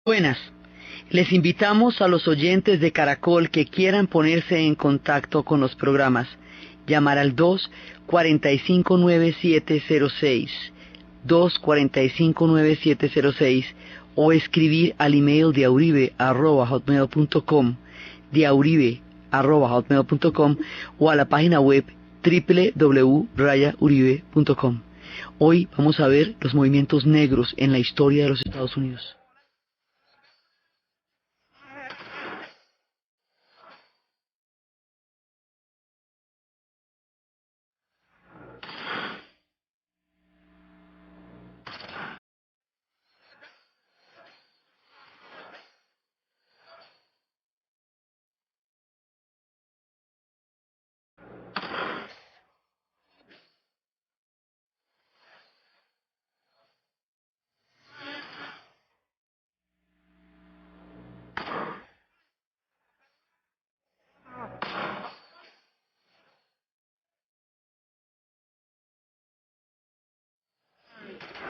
Buenas, les invitamos a los oyentes de Caracol que quieran ponerse en contacto con los programas, llamar al 245-9706, 245-9706 o escribir al email diauribe@hotmail.com, diauribe@hotmail.com o a la página web www.rayauribe.com. Hoy vamos a ver los movimientos negros en la historia de los Estados Unidos.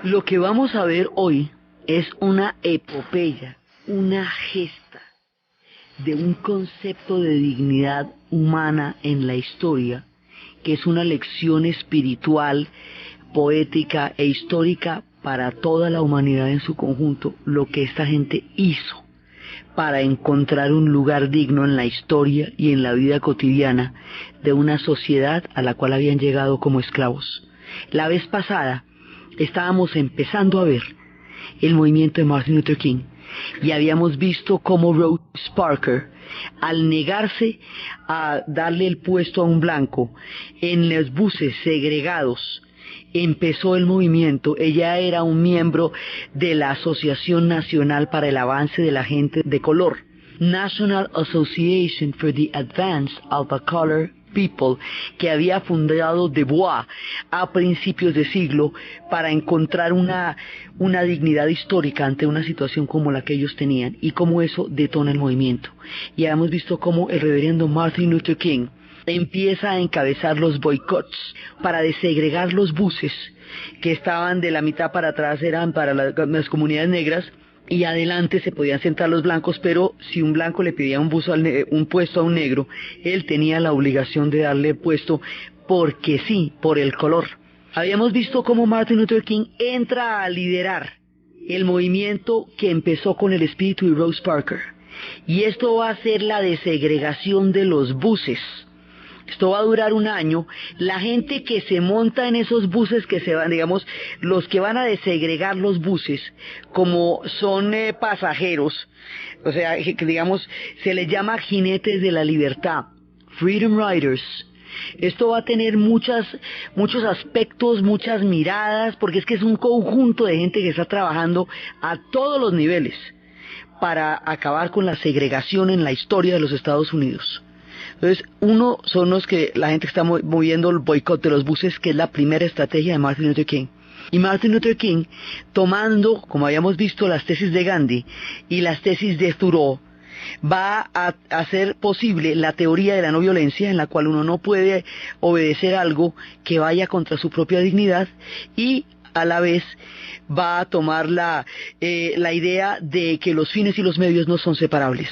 Lo que vamos a ver hoy es una epopeya, una gesta de un concepto de dignidad humana en la historia, que es una lección espiritual, poética e histórica para toda la humanidad en su conjunto, lo que esta gente hizo para encontrar un lugar digno en la historia y en la vida cotidiana de una sociedad a la cual habían llegado como esclavos. La vez pasada estábamos empezando a ver el movimiento de Martin Luther King y habíamos visto cómo Rosa Parks, al negarse a darle el puesto a un blanco en los buses segregados, empezó el movimiento. Ella era un miembro de la Asociación Nacional para el Avance de la Gente de Color, National Association for the Advance of the Colored People, que había fundado Du Bois a principios de siglo para encontrar una dignidad histórica ante una situación como la que ellos tenían, y cómo eso detona el movimiento. Y hemos visto cómo el reverendo Martin Luther King empieza a encabezar los boicots para desegregar los buses que estaban de la mitad para atrás, eran para las comunidades negras, y adelante se podían sentar los blancos, pero si un blanco le pedía un puesto a un negro, él tenía la obligación de darle el puesto porque sí, por el color. Habíamos visto cómo Martin Luther King entra a liderar el movimiento que empezó con el espíritu de Rosa Parks, y esto va a ser la desegregación de los buses. Esto va a durar un año. La gente que se monta en esos buses que se van, digamos, los que van a desegregar los buses, como son pasajeros, o sea, digamos, se les llama jinetes de la libertad, Freedom Riders. Esto va a tener muchos aspectos, muchas miradas, porque es que es un conjunto de gente que está trabajando a todos los niveles para acabar con la segregación en la historia de los Estados Unidos. Entonces, uno son los que la gente está moviendo el boicot de los buses, que es la primera estrategia de Martin Luther King. Y Martin Luther King, tomando, como habíamos visto, las tesis de Gandhi y las tesis de Thoreau, va a hacer posible la teoría de la no violencia, en la cual uno no puede obedecer algo que vaya contra su propia dignidad, y a la vez va a tomar la idea de que los fines y los medios no son separables,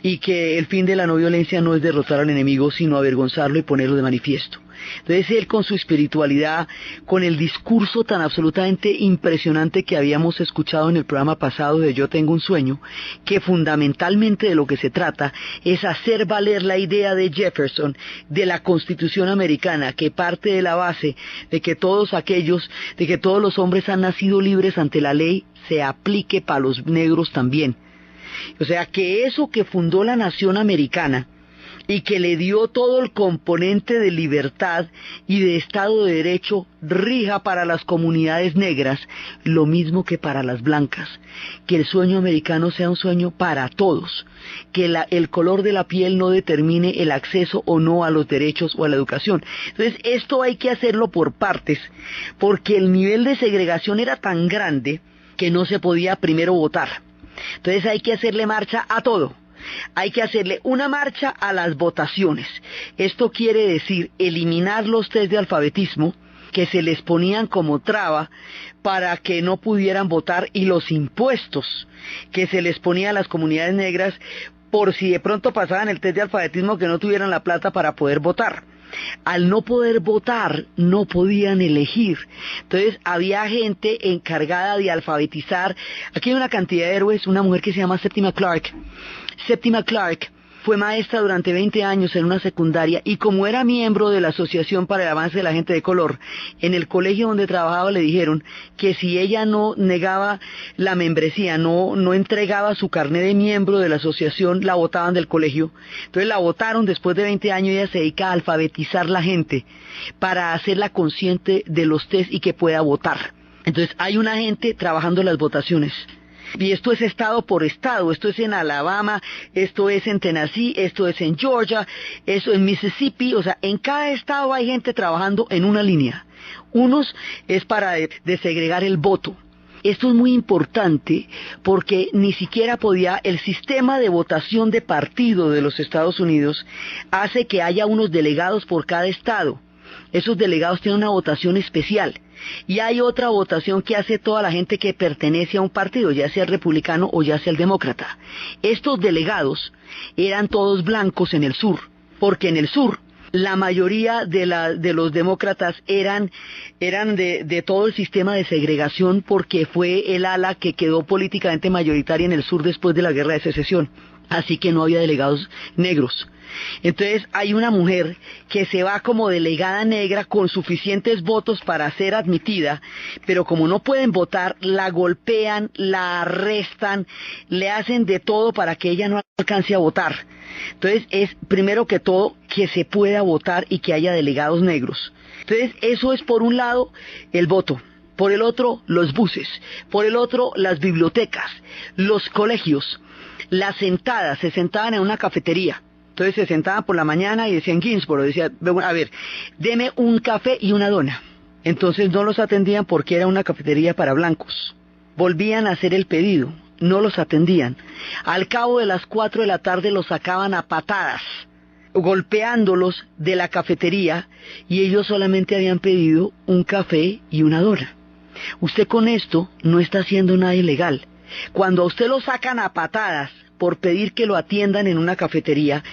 y que el fin de la no violencia no es derrotar al enemigo, sino avergonzarlo y ponerlo de manifiesto. Entonces él, con su espiritualidad, con el discurso tan absolutamente impresionante que habíamos escuchado en el programa pasado de Yo Tengo un Sueño, que fundamentalmente de lo que se trata es hacer valer la idea de Jefferson de la Constitución americana, que parte de la base de que todos los hombres han nacido libres ante la ley, se aplique para los negros también. O sea, que eso que fundó la nación americana y que le dio todo el componente de libertad y de Estado de Derecho rija para las comunidades negras, lo mismo que para las blancas. Que el sueño americano sea un sueño para todos, que el color de la piel no determine el acceso o no a los derechos o a la educación. Entonces, esto hay que hacerlo por partes, porque el nivel de segregación era tan grande que no se podía primero votar. Entonces hay que hacerle marcha a todo. Hay que hacerle una marcha a las votaciones. Esto quiere decir eliminar los test de alfabetismo que se les ponían como traba para que no pudieran votar, y los impuestos que se les ponía a las comunidades negras por si de pronto pasaban el test de alfabetismo, que no tuvieran la plata para poder votar. Al no poder votar, no podían elegir. Entonces había gente encargada de alfabetizar. Aquí hay una cantidad de héroes, una mujer que se llama Septima Clark. Septima Clark fue maestra durante 20 años en una secundaria, y como era miembro de la Asociación para el Avance de la Gente de Color, en el colegio donde trabajaba le dijeron que si ella no negaba la membresía, no entregaba su carnet de miembro de la asociación, la botaban del colegio. Entonces la botaron después de 20 años. Ella se dedica a alfabetizar la gente para hacerla consciente de los test y que pueda votar. Entonces hay una gente trabajando las votaciones. Y esto es estado por estado, esto es en Alabama, esto es en Tennessee, esto es en Georgia, esto en Mississippi. O sea, en cada estado hay gente trabajando en una línea. Unos es para desegregar el voto. Esto es muy importante porque ni siquiera podía, el sistema de votación de partido de los Estados Unidos hace que haya unos delegados por cada estado. Esos delegados tienen una votación especial. Y hay otra votación que hace toda la gente que pertenece a un partido, ya sea el republicano o ya sea el demócrata. Estos delegados eran todos blancos en el sur, porque en el sur la mayoría de los demócratas eran de todo el sistema de segregación, porque fue el ala que quedó políticamente mayoritaria en el sur después de la Guerra de Secesión. Así que no había delegados negros. Entonces hay una mujer que se va como delegada negra con suficientes votos para ser admitida, pero como no pueden votar, la golpean, la arrestan, le hacen de todo para que ella no alcance a votar. Entonces es, primero que todo, que se pueda votar y que haya delegados negros. Entonces eso es, por un lado, el voto. Por el otro, los buses. Por el otro, las bibliotecas, los colegios. Las sentadas, se sentaban en una cafetería. Entonces se sentaban por la mañana y decían Ginsboro, decía, a ver, deme un café y una dona. Entonces no los atendían porque era una cafetería para blancos. Volvían a hacer el pedido, no los atendían. Al cabo de las 4 de la tarde los sacaban a patadas, golpeándolos de la cafetería, y ellos solamente habían pedido un café y una dona. Usted con esto no está haciendo nada ilegal. Cuando a usted lo sacan a patadas por pedir que lo atiendan en una cafetería,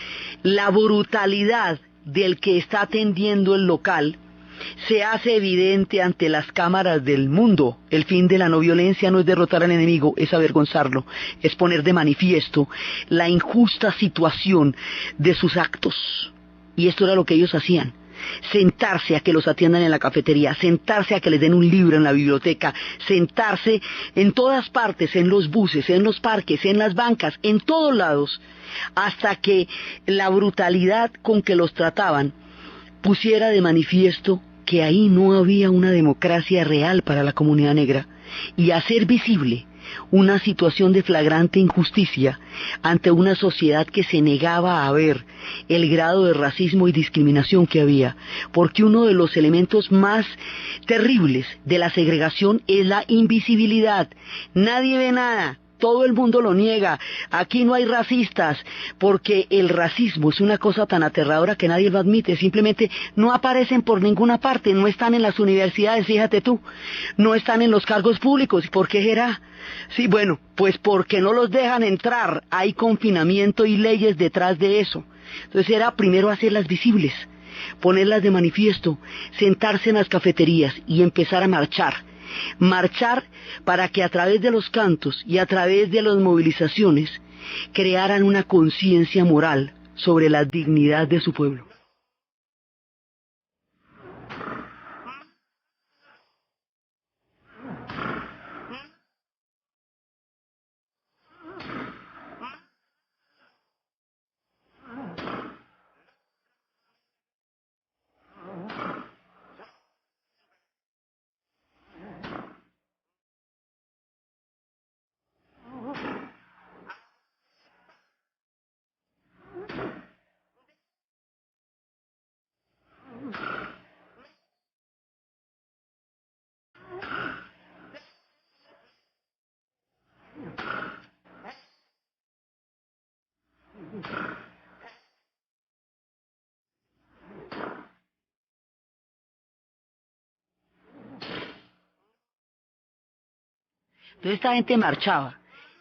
la brutalidad del que está atendiendo el local se hace evidente ante las cámaras del mundo. El fin de la no violencia no es derrotar al enemigo, es avergonzarlo, es poner de manifiesto la injusta situación de sus actos. Y esto era lo que ellos hacían. Sentarse a que los atiendan en la cafetería, sentarse a que les den un libro en la biblioteca, sentarse en todas partes, en los buses, en los parques, en las bancas, en todos lados, hasta que la brutalidad con que los trataban pusiera de manifiesto que ahí no había una democracia real para la comunidad negra, y hacer visible una situación de flagrante injusticia ante una sociedad que se negaba a ver el grado de racismo y discriminación que había, porque uno de los elementos más terribles de la segregación es la invisibilidad. Nadie ve nada. Todo el mundo lo niega. Aquí no hay racistas, porque el racismo es una cosa tan aterradora que nadie lo admite. Simplemente no aparecen por ninguna parte, no están en las universidades, fíjate tú, no están en los cargos públicos. ¿Por qué será? Sí, bueno, pues porque no los dejan entrar. Hay confinamiento y leyes detrás de eso. Entonces era primero hacerlas visibles, ponerlas de manifiesto, sentarse en las cafeterías y empezar a marchar. Marchar para que a través de los cantos y a través de las movilizaciones crearan una conciencia moral sobre la dignidad de su pueblo. Entonces esta gente marchaba.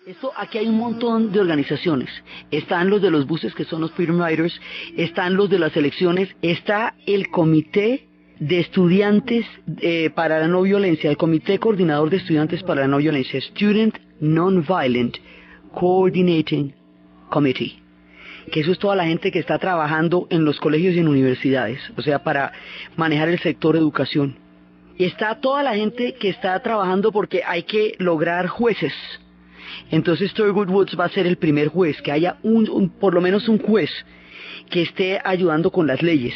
Esto, aquí hay un montón de organizaciones. Están los de los buses, que son los Freedom Riders, están los de las elecciones, está el Comité de Estudiantes para la No Violencia, el Comité Coordinador de Estudiantes para la No Violencia, Student Nonviolent Coordinating Committee, que eso es toda la gente que está trabajando en los colegios y en universidades, o sea, para manejar el sector educación. Y está toda la gente que está trabajando porque hay que lograr jueces. Entonces Thurgood Woods va a ser el primer juez, que haya por lo menos un juez que esté ayudando con las leyes.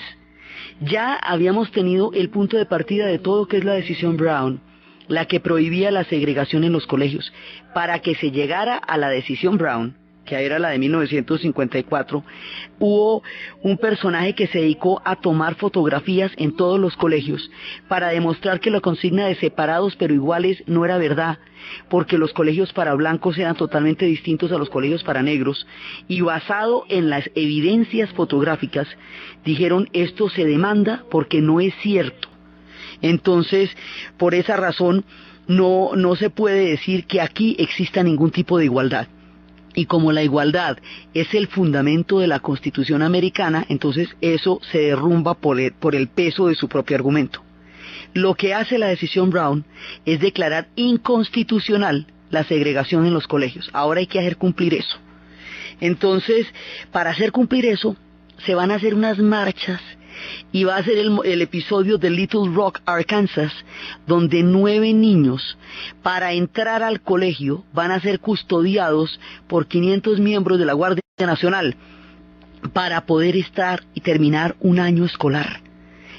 Ya habíamos tenido el punto de partida de todo, que es la decisión Brown, la que prohibía la segregación en los colegios. Para que se llegara a la decisión Brown, que era la de 1954, hubo un personaje que se dedicó a tomar fotografías en todos los colegios para demostrar que la consigna de separados pero iguales no era verdad, porque los colegios para blancos eran totalmente distintos a los colegios para negros, y basado en las evidencias fotográficas, dijeron esto se demanda porque no es cierto. Entonces, por esa razón, no se puede decir que aquí exista ningún tipo de igualdad. Y como la igualdad es el fundamento de la Constitución americana, entonces eso se derrumba por el peso de su propio argumento. Lo que hace la decisión Brown es declarar inconstitucional la segregación en los colegios. Ahora hay que hacer cumplir eso. Entonces, para hacer cumplir eso, se van a hacer unas marchas, y va a ser el episodio de Little Rock, Arkansas, donde 9 niños, para entrar al colegio, van a ser custodiados por 500 miembros de la Guardia Nacional para poder estar y terminar un año escolar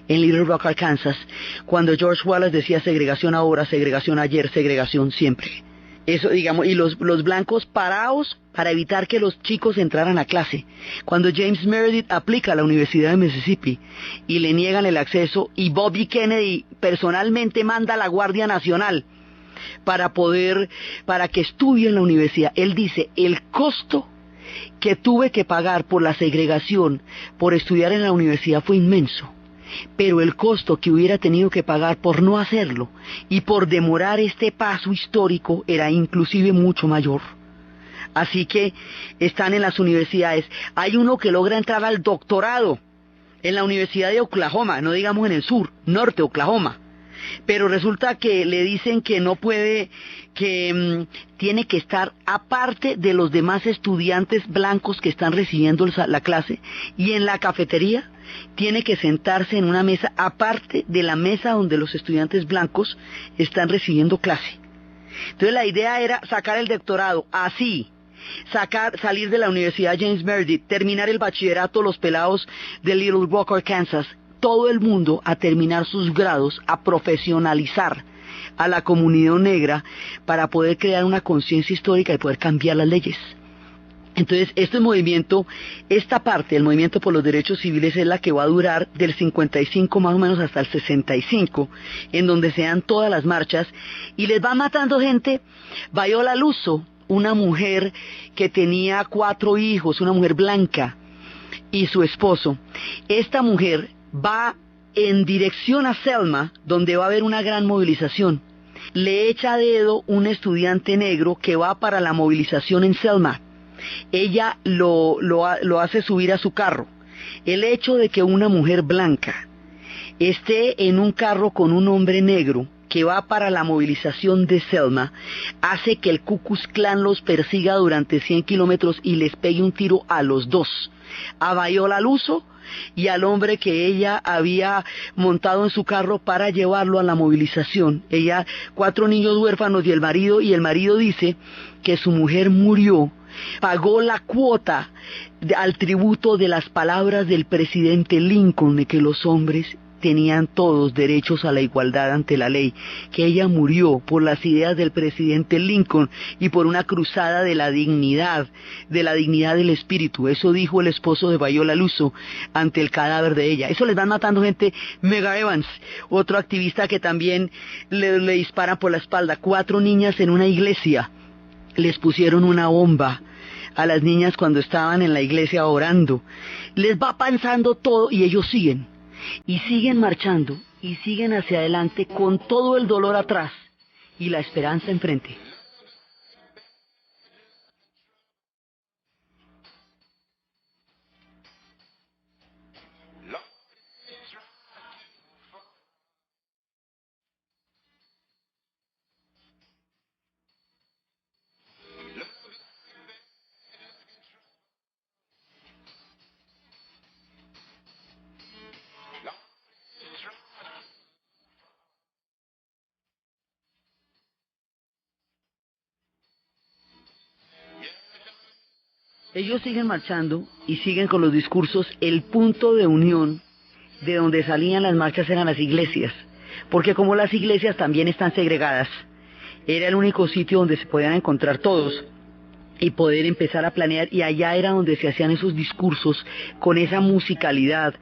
en Little Rock, Arkansas, cuando George Wallace decía segregación ahora, segregación ayer, segregación siempre. Eso, digamos, y los blancos parados para evitar que los chicos entraran a clase. Cuando James Meredith aplica a la Universidad de Mississippi y le niegan el acceso, y Bobby Kennedy personalmente manda a la Guardia Nacional para que estudie en la universidad. Él dice, el costo que tuve que pagar por la segregación, por estudiar en la universidad, fue inmenso. Pero el costo que hubiera tenido que pagar por no hacerlo y por demorar este paso histórico era inclusive mucho mayor. Así que están en las universidades. Hay uno que logra entrar al doctorado en la Universidad de Oklahoma, no digamos en el sur, norte Oklahoma. Pero resulta que le dicen que no puede, que tiene que estar aparte de los demás estudiantes blancos que están recibiendo la clase, y en la cafetería tiene que sentarse en una mesa aparte de la mesa donde los estudiantes blancos están recibiendo clase. Entonces la idea era sacar el doctorado así, salir de la Universidad James Meredith, terminar el bachillerato, los pelados de Little Rock, Arkansas, todo el mundo a terminar sus grados, a profesionalizar a la comunidad negra para poder crear una conciencia histórica y poder cambiar las leyes. Entonces, este movimiento, esta parte del movimiento por los derechos civiles es la que va a durar del 55 más o menos hasta el 65, en donde se dan todas las marchas, y les va matando gente. Viola Luso, una mujer que tenía 4 hijos, una mujer blanca, y su esposo. Esta mujer va en dirección a Selma, donde va a haber una gran movilización. Le echa a dedo un estudiante negro que va para la movilización en Selma. Ella lo hace subir a su carro. El hecho de que una mujer blanca esté en un carro con un hombre negro que va para la movilización de Selma hace que el Ku Klux Klan los persiga durante 100 kilómetros y les pegue un tiro a los dos, a Viola Luso y al hombre que ella había montado en su carro para llevarlo a la movilización. 4 niños huérfanos y el marido dice que su mujer murió, pagó la cuota al tributo de las palabras del presidente Lincoln de que los hombres tenían todos derechos a la igualdad ante la ley, que ella murió por las ideas del presidente Lincoln y por una cruzada de la dignidad del espíritu. Eso dijo el esposo de Viola Luso ante el cadáver de ella. Eso les van matando gente. Medgar Evers, otro activista que también le disparan por la espalda. 4 niñas en una iglesia les pusieron una bomba a las niñas cuando estaban en la iglesia orando. Les va pasando todo y ellos siguen. Y siguen marchando, y siguen hacia adelante con todo el dolor atrás y la esperanza enfrente. Ellos siguen marchando y siguen con los discursos. El punto de unión de donde salían las marchas eran las iglesias, porque como las iglesias también están segregadas, era el único sitio donde se podían encontrar todos y poder empezar a planear, y allá era donde se hacían esos discursos con esa musicalidad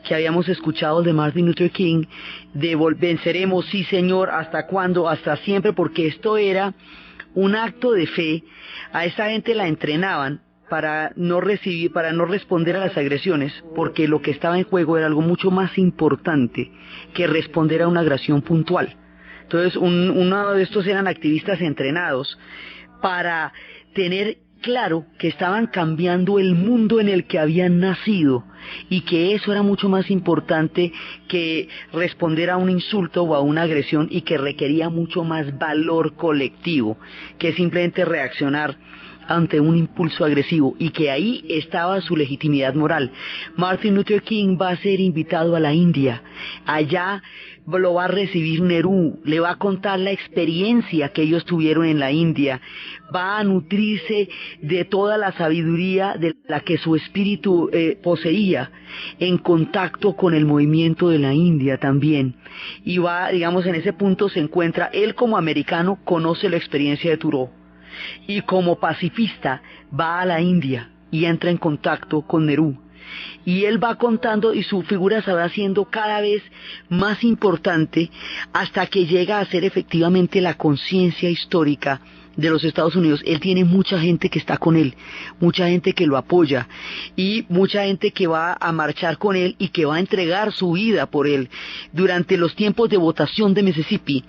que habíamos escuchado de Martin Luther King, de venceremos, sí señor, ¿hasta cuándo? Hasta siempre, porque esto era un acto de fe. A esa gente la entrenaban para no responder a las agresiones, porque lo que estaba en juego era algo mucho más importante que responder a una agresión puntual. Entonces, uno de estos eran activistas entrenados para tener claro que estaban cambiando el mundo en el que habían nacido y que eso era mucho más importante que responder a un insulto o a una agresión, y que requería mucho más valor colectivo que simplemente reaccionar ante un impulso agresivo, y que ahí estaba su legitimidad moral. Martin Luther King va a ser invitado a la India. Allá lo va a recibir Nehru, le va a contar la experiencia que ellos tuvieron en la India, va a nutrirse de toda la sabiduría de la que su espíritu poseía, en contacto con el movimiento de la India también, y va, digamos, en ese punto se encuentra, él como americano conoce la experiencia de Thoreau, y como pacifista va a la India y entra en contacto con Nehru, y él va contando y su figura se va haciendo cada vez más importante hasta que llega a ser efectivamente la conciencia histórica de los Estados Unidos. Él tiene mucha gente que está con él, mucha gente que lo apoya y mucha gente que va a marchar con él y que va a entregar su vida por él. Durante los tiempos de votación de Mississippi,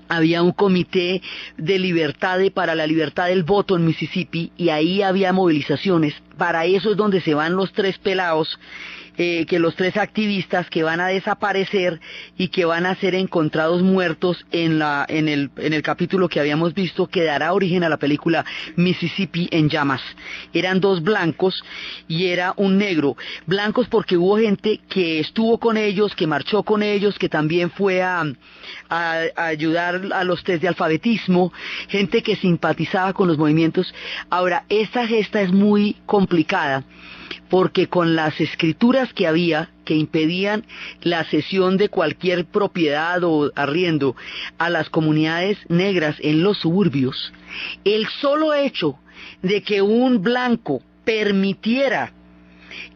había un comité de libertad para la libertad del voto en Mississippi, y ahí había movilizaciones. Para eso es donde se van los tres pelados, que los tres activistas que van a desaparecer y que van a ser encontrados muertos en el capítulo que habíamos visto, que dará origen a la película Mississippi en llamas. Eran dos blancos y era un negro. Blancos porque hubo gente que estuvo con ellos, que marchó con ellos, que también fue a ayudar a los test de alfabetismo, gente que simpatizaba con los movimientos. Ahora, esta gesta es muy complicada, porque con las escrituras que había que impedían la cesión de cualquier propiedad o arriendo a las comunidades negras en los suburbios, el solo hecho de que un blanco permitiera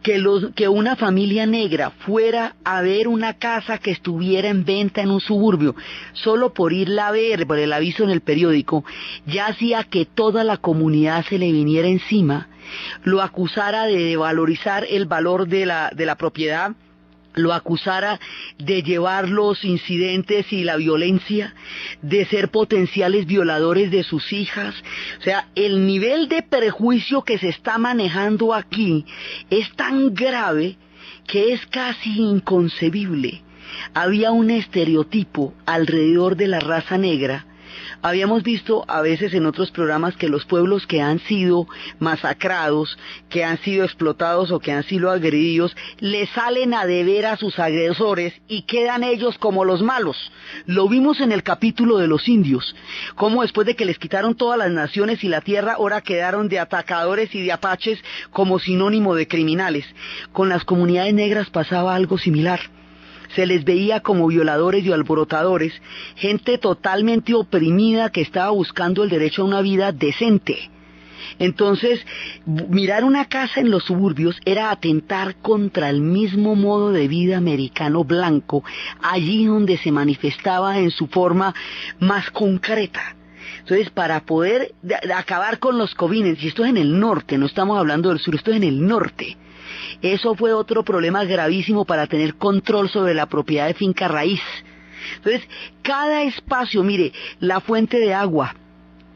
que una familia negra fuera a ver una casa que estuviera en venta en un suburbio, solo por irla a ver, por el aviso en el periódico, ya hacía que toda la comunidad se le viniera encima, lo acusara de devalorizar el valor de la propiedad, lo acusara de llevar los incidentes y la violencia, de ser potenciales violadores de sus hijas. O sea, el nivel de prejuicio que se está manejando aquí es tan grave que es casi inconcebible. Había un estereotipo alrededor de la raza negra. Habíamos visto a veces en otros programas que los pueblos que han sido masacrados, que han sido explotados o que han sido agredidos, le salen a deber a sus agresores y quedan ellos como los malos. Lo vimos en el capítulo de los indios, cómo después de que les quitaron todas las naciones y la tierra, ahora quedaron de atacadores y de apaches como sinónimo de criminales. Con las comunidades negras pasaba algo similar. Se les veía como violadores y alborotadores, gente totalmente oprimida que estaba buscando el derecho a una vida decente. Entonces, mirar una casa en los suburbios era atentar contra el mismo modo de vida americano blanco, allí donde se manifestaba en su forma más concreta. Entonces, para poder acabar con los covines, y esto es en el norte, no estamos hablando del sur, esto es en el norte. Eso fue otro problema gravísimo para tener control sobre la propiedad de finca raíz. Entonces, cada espacio, mire, la fuente de agua,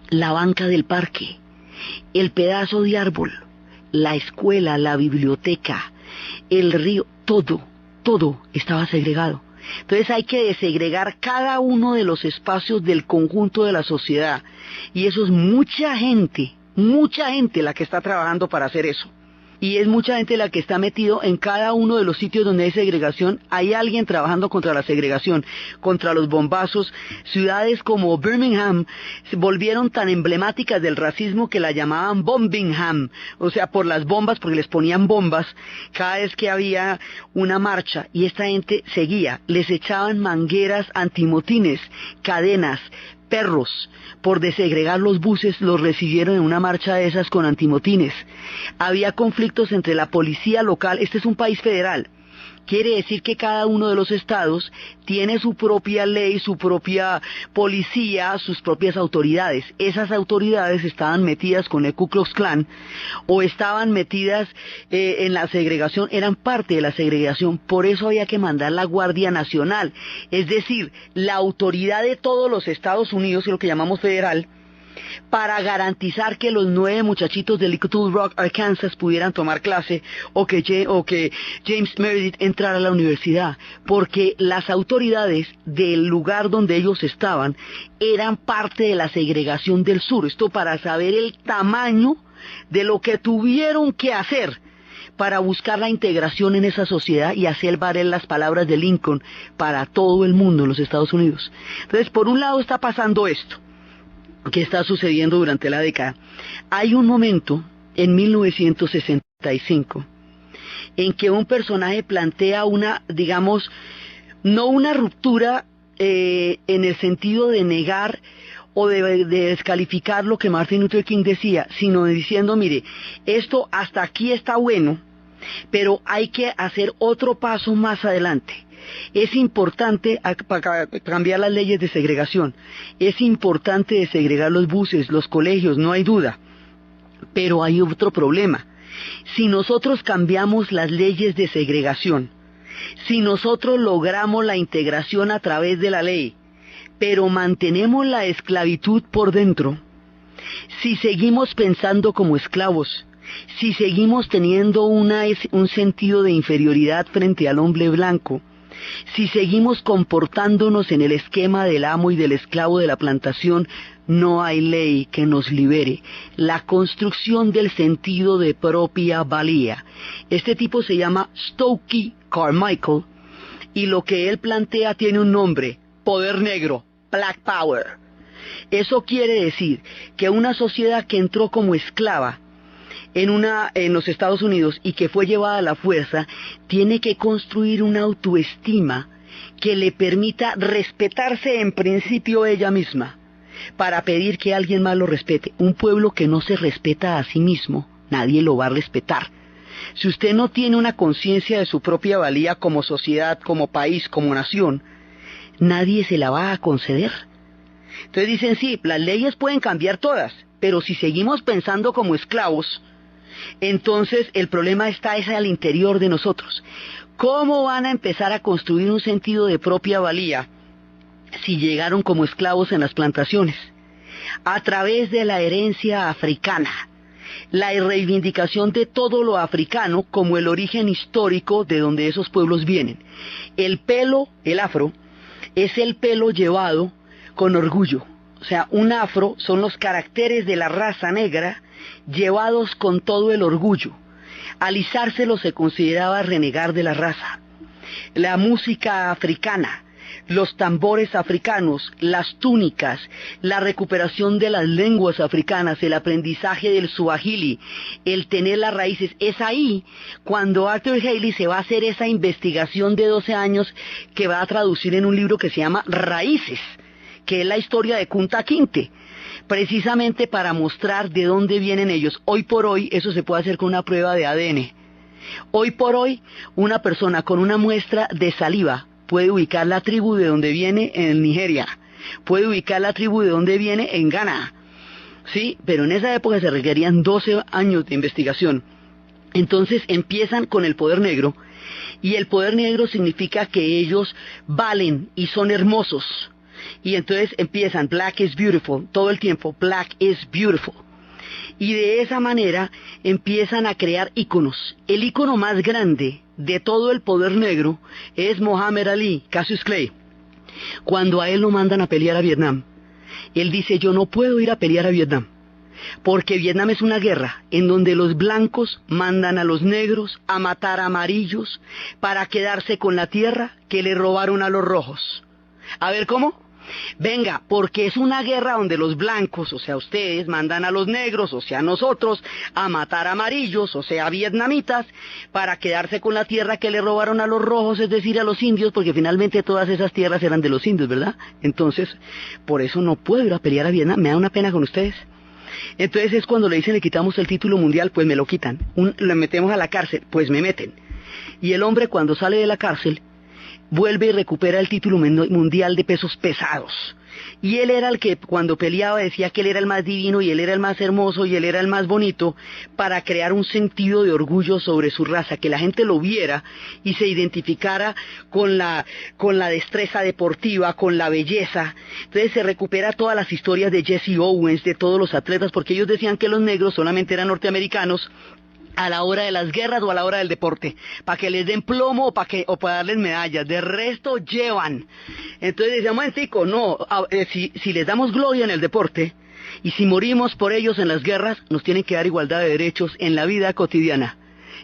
la banca del parque, el pedazo de árbol, la escuela, la biblioteca, el río, todo estaba segregado. Entonces hay que desegregar cada uno de los espacios del conjunto de la sociedad. Y eso es mucha gente la que está trabajando para hacer eso. y es mucha gente la que está metido en cada uno de los sitios donde hay segregación. Hay alguien trabajando contra la segregación, contra los bombazos. Ciudades como Birmingham se volvieron tan emblemáticas del racismo que la llamaban Bombingham, o sea, por las bombas, porque les ponían bombas cada vez que había una marcha, y esta gente seguía, les echaban mangueras antimotines, cadenas, perros. Por desegregar los buses, los recibieron en una marcha de esas con antimotines. Había conflictos entre la policía local. Este es un país federal. Quiere decir que cada uno de los estados tiene su propia ley, su propia policía, sus propias autoridades. Esas autoridades estaban metidas con el Ku Klux Klan o estaban metidas en la segregación, eran parte de la segregación. Por eso había que mandar la Guardia Nacional, es decir, la autoridad de todos los Estados Unidos, lo que llamamos federal, para garantizar que los 9 muchachitos de Little Rock, Arkansas, pudieran tomar clase, o que James Meredith entrara a la universidad, porque las autoridades del lugar donde ellos estaban eran parte de la segregación del sur. Esto para saber el tamaño de lo que tuvieron que hacer para buscar la integración en esa sociedad y hacer valer las palabras de Lincoln para todo el mundo en los Estados Unidos. Entonces, por un lado está pasando esto que está sucediendo durante la década. Hay un momento en 1965 en que un personaje plantea una, digamos, no una ruptura en el sentido de negar o de descalificar lo que Martin Luther King decía, sino diciendo, mire, esto hasta aquí está bueno, pero hay que hacer otro paso más adelante. Es importante para cambiar las leyes de segregación, es importante desegregar los buses, los colegios, no hay duda, pero hay otro problema. Si nosotros cambiamos las leyes de segregación, si nosotros logramos la integración a través de la ley, pero mantenemos la esclavitud por dentro, si seguimos pensando como esclavos, si seguimos teniendo un sentido de inferioridad frente al hombre blanco, si seguimos comportándonos en el esquema del amo y del esclavo de la plantación, no hay ley que nos libere. La construcción del sentido de propia valía. Este tipo se llama Stokely Carmichael y lo que él plantea tiene un nombre: poder negro, Black Power. Eso quiere decir que una sociedad que entró como esclava en los Estados Unidos y que fue llevada a la fuerza, tiene que construir una autoestima que le permita respetarse en principio ella misma, para pedir que alguien más lo respete. Un pueblo que no se respeta a sí mismo, nadie lo va a respetar. Si usted no tiene una conciencia de su propia valía como sociedad, como país, como nación, nadie se la va a conceder. Entonces dicen, sí, las leyes pueden cambiar todas, pero si seguimos pensando como esclavos, entonces el problema está al interior de nosotros. ¿Cómo van a empezar a construir un sentido de propia valía si llegaron como esclavos en las plantaciones? A través de la herencia africana, la reivindicación de todo lo africano como el origen histórico de donde esos pueblos vienen. El pelo, el afro, es el pelo llevado con orgullo. O sea, un afro son los caracteres de la raza negra llevados con todo el orgullo. Alisárselo se consideraba renegar de la raza. La música africana, los tambores africanos, las túnicas, la recuperación de las lenguas africanas, el aprendizaje del suajili, el tener las raíces. Es ahí cuando Arthur Haley se va a hacer esa investigación de 12 años que va a traducir en un libro que se llama Raíces, que es la historia de Kunta Kinte, precisamente para mostrar de dónde vienen ellos. Hoy por hoy eso se puede hacer con una prueba de ADN. Hoy por hoy una persona con una muestra de saliva puede ubicar la tribu de donde viene en Nigeria, puede ubicar la tribu de donde viene en Ghana, ¿sí? Pero en esa época se requerían 12 años de investigación. Entonces empiezan con el poder negro, y el poder negro significa que ellos valen y son hermosos. Y entonces empiezan, Black is beautiful, todo el tiempo, Black is beautiful. Y de esa manera empiezan a crear íconos. El ícono más grande de todo el poder negro es Muhammad Ali, Cassius Clay. Cuando a él lo mandan a pelear a Vietnam, él dice, yo no puedo ir a pelear a Vietnam, porque Vietnam es una guerra en donde los blancos mandan a los negros a matar a amarillos para quedarse con la tierra que le robaron a los rojos. A ver, ¿cómo? Venga, porque es una guerra donde los blancos, o sea ustedes, mandan a los negros, o sea nosotros, a matar a amarillos, o sea vietnamitas, para quedarse con la tierra que le robaron a los rojos, es decir, a los indios, porque finalmente todas esas tierras eran de los indios, ¿verdad? Entonces, por eso no puedo ir a pelear a Vietnam, me da una pena con ustedes. Entonces es cuando le dicen le quitamos el título mundial, pues me lo quitan. Le metemos a la cárcel, pues me meten. Y el hombre cuando sale de la cárcel, vuelve y recupera el título mundial de pesos pesados. Y él era el que cuando peleaba decía que él era el más divino y él era el más hermoso y él era el más bonito, para crear un sentido de orgullo sobre su raza, que la gente lo viera y se identificara con la destreza deportiva, con la belleza. Entonces se recupera todas las historias de Jesse Owens, de todos los atletas, porque ellos decían que los negros solamente eran norteamericanos a la hora de las guerras o a la hora del deporte, para que les den plomo o para darles medallas, de resto llevan. Entonces decían, momentico, no, si les damos gloria en el deporte, y si morimos por ellos en las guerras, nos tienen que dar igualdad de derechos en la vida cotidiana.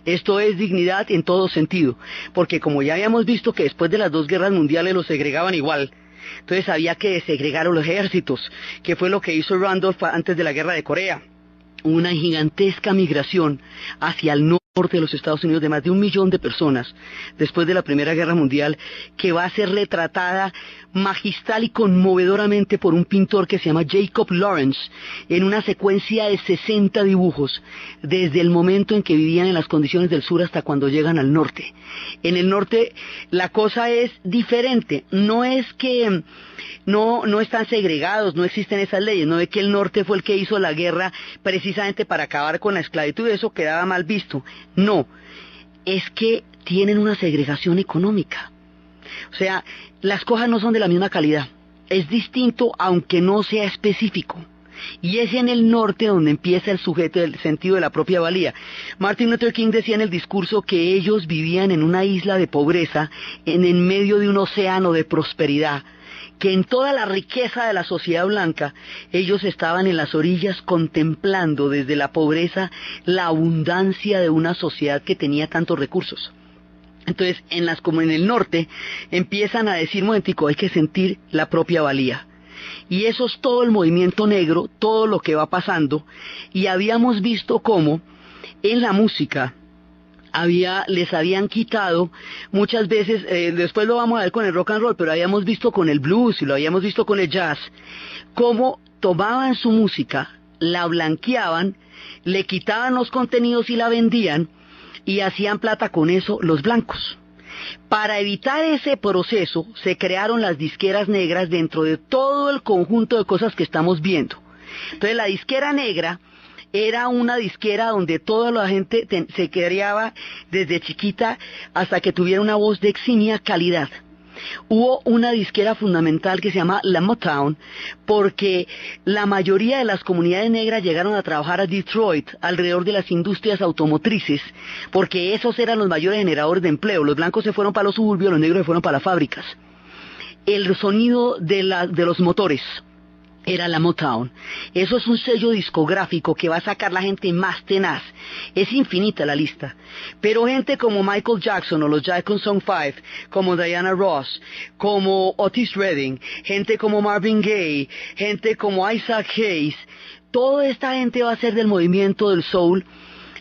Esto es dignidad en todo sentido, porque como ya habíamos visto que después de las 2 guerras mundiales los segregaban igual, entonces había que segregar a los ejércitos, que fue lo que hizo Randolph antes de la guerra de Corea. Una gigantesca migración hacia el norte de los Estados Unidos de más de 1 millón de personas después de la Primera Guerra Mundial, que va a ser retratada magistral y conmovedoramente por un pintor que se llama Jacob Lawrence en una secuencia de 60 dibujos desde el momento en que vivían en las condiciones del sur hasta cuando llegan al norte. En el norte la cosa es diferente, no es que no están segregados, no existen esas leyes, no es que el norte fue el que hizo la guerra precisamente para acabar con la esclavitud, eso quedaba mal visto. No, es que tienen una segregación económica. O sea, las cosas no son de la misma calidad. Es distinto aunque no sea específico. Y es en el norte donde empieza el sujeto del sentido de la propia valía. Martin Luther King decía en el discurso que ellos vivían en una isla de pobreza, en medio de un océano de prosperidad, que en toda la riqueza de la sociedad blanca, ellos estaban en las orillas contemplando desde la pobreza la abundancia de una sociedad que tenía tantos recursos. Entonces, como en el norte, empiezan a decir, momentico, hay que sentir la propia valía. Y eso es todo el movimiento negro, todo lo que va pasando, y habíamos visto cómo en la música les habían quitado muchas veces, después lo vamos a ver con el rock and roll, pero habíamos visto con el blues y lo habíamos visto con el jazz, cómo tomaban su música, la blanqueaban, le quitaban los contenidos y la vendían, y hacían plata con eso los blancos. Para evitar ese proceso se crearon las disqueras negras dentro de todo el conjunto de cosas que estamos viendo. Entonces la disquera negra era una disquera donde toda la gente se criaba desde chiquita hasta que tuviera una voz de eximia calidad. Hubo una disquera fundamental que se llama la Motown, porque la mayoría de las comunidades negras llegaron a trabajar a Detroit, alrededor de las industrias automotrices, porque esos eran los mayores generadores de empleo. Los blancos se fueron para los suburbios, los negros se fueron para las fábricas. El sonido de los motores era la Motown. Eso es un sello discográfico que va a sacar la gente más tenaz. Es infinita la lista. Pero gente como Michael Jackson o los Jackson 5, como Diana Ross, como Otis Redding, gente como Marvin Gaye, gente como Isaac Hayes, toda esta gente va a ser del movimiento del soul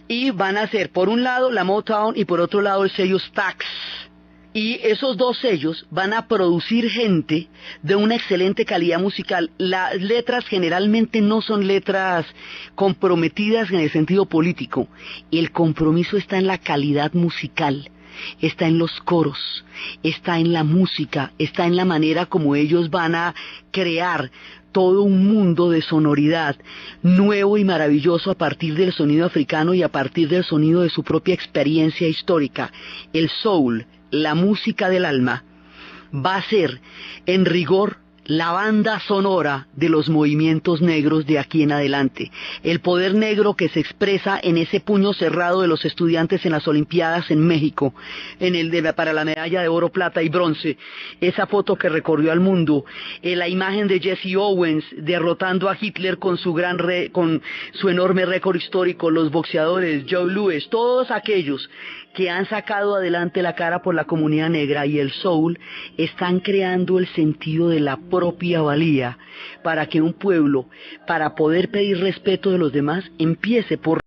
y van a ser por un lado la Motown y por otro lado el sello Stax. Y esos 2 sellos van a producir gente de una excelente calidad musical. Las letras generalmente no son letras comprometidas en el sentido político. El compromiso está en la calidad musical, está en los coros, está en la música, está en la manera como ellos van a crear todo un mundo de sonoridad nuevo y maravilloso a partir del sonido africano y a partir del sonido de su propia experiencia histórica. El soul, la música del alma, va a ser, en rigor, la banda sonora de los movimientos negros de aquí en adelante. El poder negro que se expresa en ese puño cerrado de los estudiantes en las Olimpiadas en México, para la medalla de oro, plata y bronce. Esa foto que recorrió al mundo. La imagen de Jesse Owens derrotando a Hitler con con su enorme récord histórico. Los boxeadores, Joe Louis, todos aquellos que han sacado adelante la cara por la comunidad negra y el soul, están creando el sentido de la propia valía para que un pueblo, para poder pedir respeto de los demás, empiece por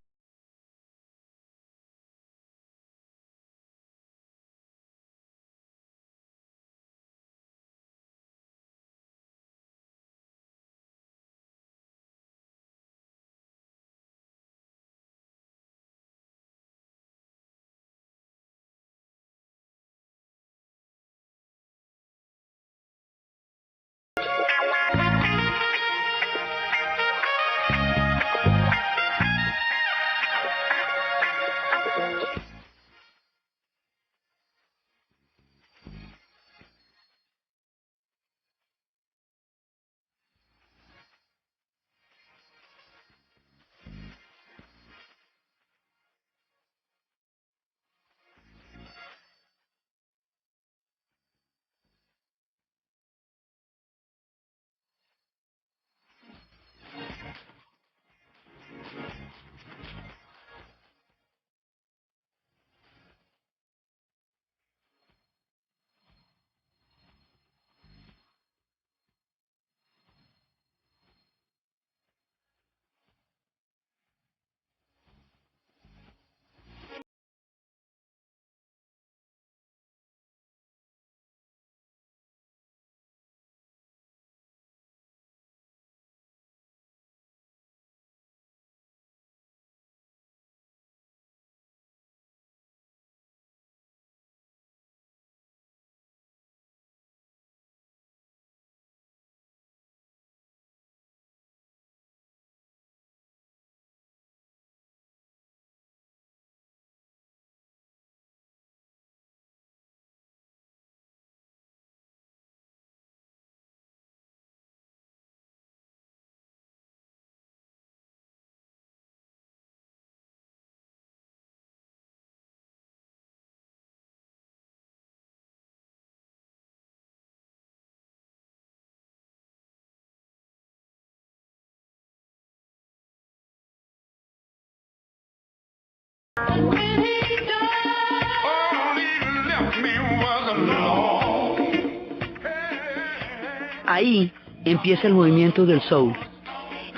ahí empieza el movimiento del soul.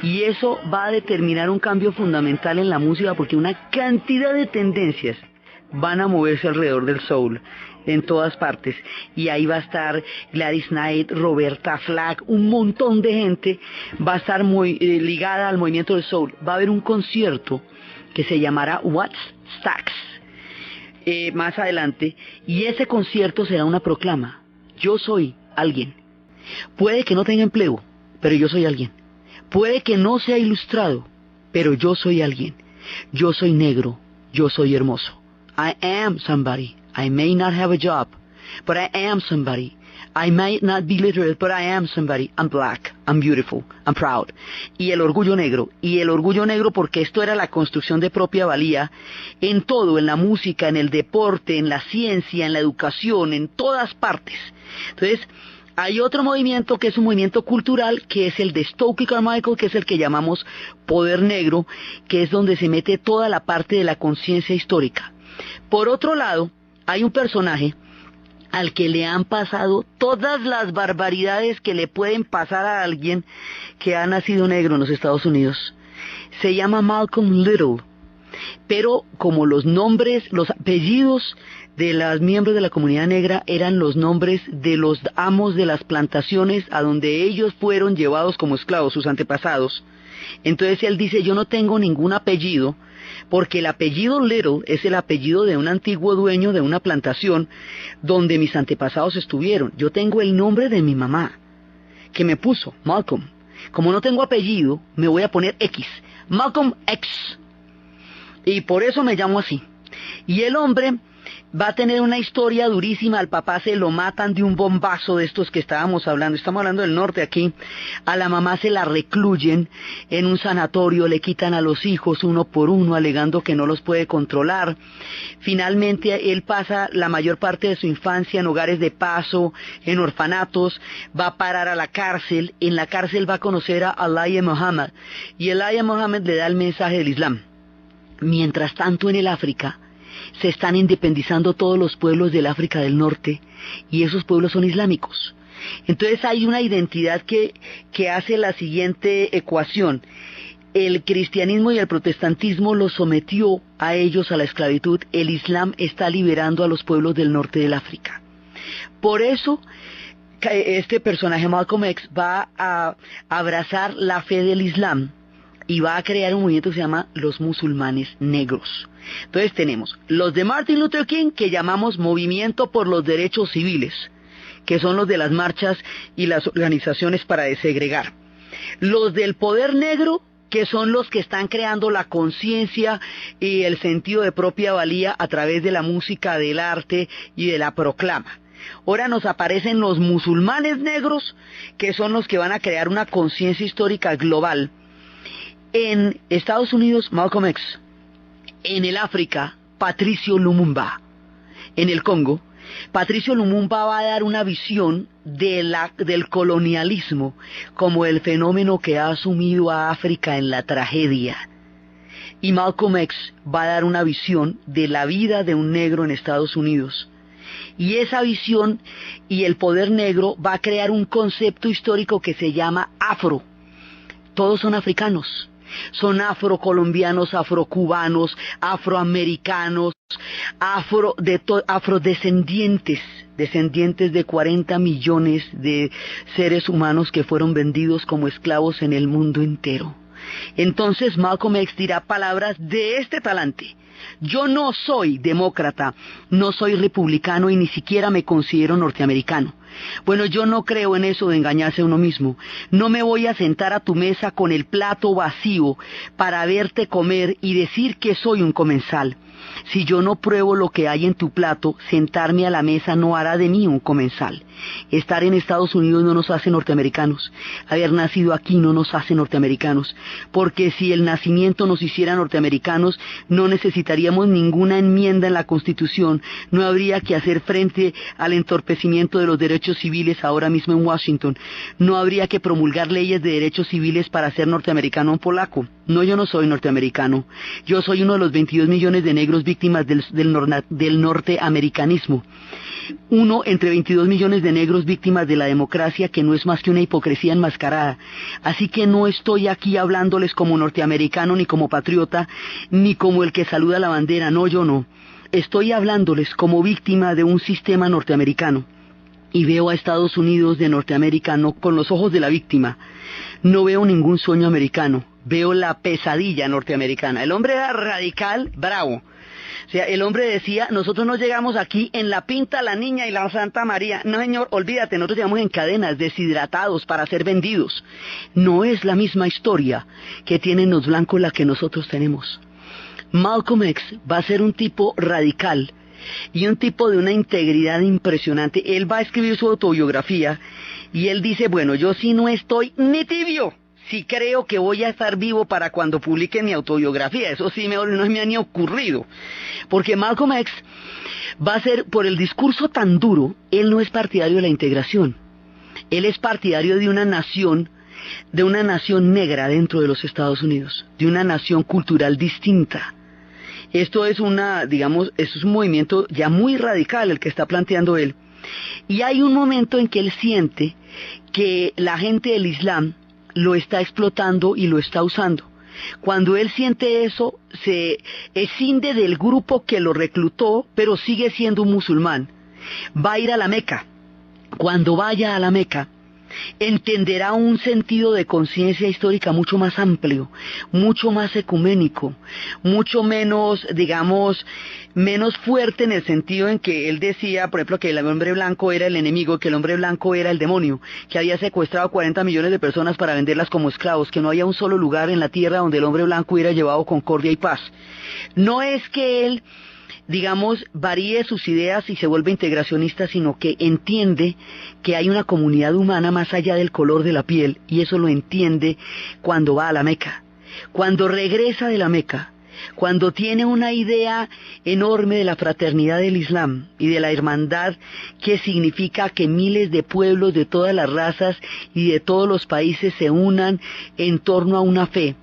Y eso va a determinar un cambio fundamental en la música, porque una cantidad de tendencias van a moverse alrededor del soul en todas partes. Y ahí va a estar Gladys Knight, Roberta Flack, un montón de gente va a estar muy ligada al movimiento del soul. Va a haber un concierto que se llamará What's Stacks más adelante, y ese concierto será una proclama. Yo soy alguien. Puede que no tenga empleo, pero yo soy alguien. Puede que no sea ilustrado, pero yo soy alguien. Yo soy negro, yo soy hermoso. I am somebody. I may not have a job, but I am somebody. I might not be literate, but I am somebody. I'm black, I'm beautiful, I'm proud. Y el orgullo negro porque esto era la construcción de propia valía en todo, en la música, en el deporte, en la ciencia, en la educación, en todas partes. Entonces, hay otro movimiento que es un movimiento cultural, que es el de Stokely Carmichael, que es el que llamamos poder negro, que es donde se mete toda la parte de la conciencia histórica. Por otro lado, hay un personaje al que le han pasado todas las barbaridades que le pueden pasar a alguien que ha nacido negro en los Estados Unidos. Se llama Malcolm Little, pero como los apellidos de los miembros de la comunidad negra eran los nombres de los amos de las plantaciones a donde ellos fueron llevados como esclavos, sus antepasados. Entonces él dice, yo no tengo ningún apellido, porque el apellido Little es el apellido de un antiguo dueño de una plantación donde mis antepasados estuvieron. Yo tengo el nombre de mi mamá, que me puso, Malcolm. Como no tengo apellido, me voy a poner X, Malcolm X. Y por eso me llamo así. Y el hombre va a tener una historia durísima. Al papá se lo matan de un bombazo de estos que estábamos hablando. Estamos hablando del norte aquí. A la mamá se la recluyen en un sanatorio, le quitan a los hijos uno por uno, alegando que no los puede controlar. Finalmente, él pasa la mayor parte de su infancia en hogares de paso, en orfanatos, va a parar a la cárcel. En la cárcel va a conocer a Elijah Muhammad, y Elijah Muhammad le da el mensaje del Islam. Mientras tanto, en el África, se están independizando todos los pueblos del África del Norte, y esos pueblos son islámicos. Entonces hay una identidad que hace la siguiente ecuación. El cristianismo y el protestantismo los sometió a ellos a la esclavitud. El Islam está liberando a los pueblos del norte del África. Por eso, este personaje Malcolm X va a abrazar la fe del Islam y va a crear un movimiento que se llama los musulmanes negros. Entonces tenemos los de Martin Luther King, que llamamos Movimiento por los Derechos Civiles, que son los de las marchas y las organizaciones para desegregar. Los del poder negro, que son los que están creando la conciencia y el sentido de propia valía a través de la música, del arte y de la proclama. Ahora nos aparecen los musulmanes negros, que son los que van a crear una conciencia histórica global. En Estados Unidos, Malcolm X. En el África, Patricio Lumumba. En el Congo, Patricio Lumumba va a dar una visión del colonialismo como el fenómeno que ha sumido a África en la tragedia. Y Malcolm X va a dar una visión de la vida de un negro en Estados Unidos. Y esa visión y el poder negro va a crear un concepto histórico que se llama afro. Todos son africanos. Son afrocolombianos, afrocubanos, afroamericanos, afrodescendientes, descendientes de 40 millones de seres humanos que fueron vendidos como esclavos en el mundo entero. Entonces Malcolm X dirá palabras de este talante. Yo no soy demócrata, no soy republicano y ni siquiera me considero norteamericano. Bueno, yo no creo en eso de engañarse a uno mismo. No me voy a sentar a tu mesa con el plato vacío para verte comer y decir que soy un comensal. Si yo no pruebo lo que hay en tu plato, sentarme a la mesa no hará de mí un comensal. Estar en Estados Unidos no nos hace norteamericanos. Haber nacido aquí no nos hace norteamericanos. Porque si el nacimiento nos hiciera norteamericanos, no necesitaríamos ninguna enmienda en la Constitución. No habría que hacer frente al entorpecimiento de los derechos civiles ahora mismo en Washington. No habría que promulgar leyes de derechos civiles para ser norteamericano o un polaco. No, yo no soy norteamericano. Yo soy uno de los 22 millones de negros víctimas del norteamericanismo. Uno entre 22 millones de negros víctimas de la democracia, que no es más que una hipocresía enmascarada. Así que no estoy aquí hablándoles como norteamericano, ni como patriota, ni como el que saluda la bandera. No, yo no. Estoy hablándoles como víctima de un sistema norteamericano. Y veo a Estados Unidos de Norteamérica no con los ojos de la víctima. No veo ningún sueño americano. Veo la pesadilla norteamericana. El hombre era radical, bravo. O sea, el hombre decía, nosotros no llegamos aquí en la Pinta, la Niña y la Santa María. No, señor, olvídate, nosotros llegamos en cadenas, deshidratados para ser vendidos. No es la misma historia que tienen los blancos la que nosotros tenemos. Malcolm X va a ser un tipo radical y un tipo de una integridad impresionante. Él va a escribir su autobiografía y él dice, bueno, yo sí no estoy ni tibio. Sí creo que voy a estar vivo para cuando publique mi autobiografía. Eso sí no me ha ni ocurrido. Porque Malcolm X va a ser, por el discurso tan duro, él no es partidario de la integración. Él es partidario de una nación negra dentro de los Estados Unidos, de una nación cultural distinta. Esto es es un movimiento ya muy radical el que está planteando él. Y hay un momento en que él siente que la gente del Islam lo está explotando y lo está usando. Cuando él siente eso, se escinde del grupo que lo reclutó, pero sigue siendo un musulmán. Va a ir a la Meca. Cuando vaya a la Meca, entenderá un sentido de conciencia histórica mucho más amplio, mucho más ecuménico, mucho menos, menos fuerte en el sentido en que él decía, por ejemplo, que el hombre blanco era el enemigo, que el hombre blanco era el demonio, que había secuestrado 40 millones de personas para venderlas como esclavos, que no había un solo lugar en la tierra donde el hombre blanco hubiera llevado concordia y paz. No es que él digamos, varíe sus ideas y se vuelva integracionista, sino que entiende que hay una comunidad humana más allá del color de la piel, y eso lo entiende cuando va a la Meca. Cuando regresa de la Meca, cuando tiene una idea enorme de la fraternidad del Islam y de la hermandad, que significa que miles de pueblos de todas las razas y de todos los países se unan en torno a una fe,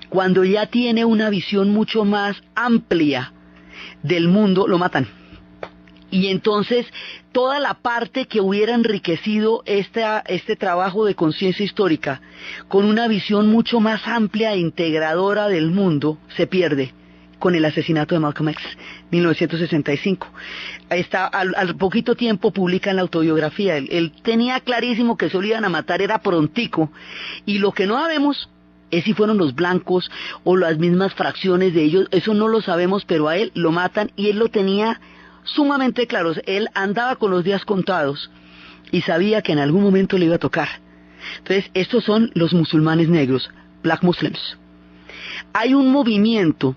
cuando ya tiene una visión mucho más amplia del mundo, lo matan. Y entonces toda la parte que hubiera enriquecido este trabajo de conciencia histórica con una visión mucho más amplia e integradora del mundo se pierde con el asesinato de Malcolm X, 1965. Al poquito tiempo publican la autobiografía. Él tenía clarísimo que se lo iban a matar, era prontico, y lo que no sabemos es si fueron los blancos o las mismas fracciones de ellos, eso no lo sabemos, pero a él lo matan y él lo tenía sumamente claro. Él andaba con los días contados y sabía que en algún momento le iba a tocar. Entonces, estos son los musulmanes negros, Black Muslims. Hay un movimiento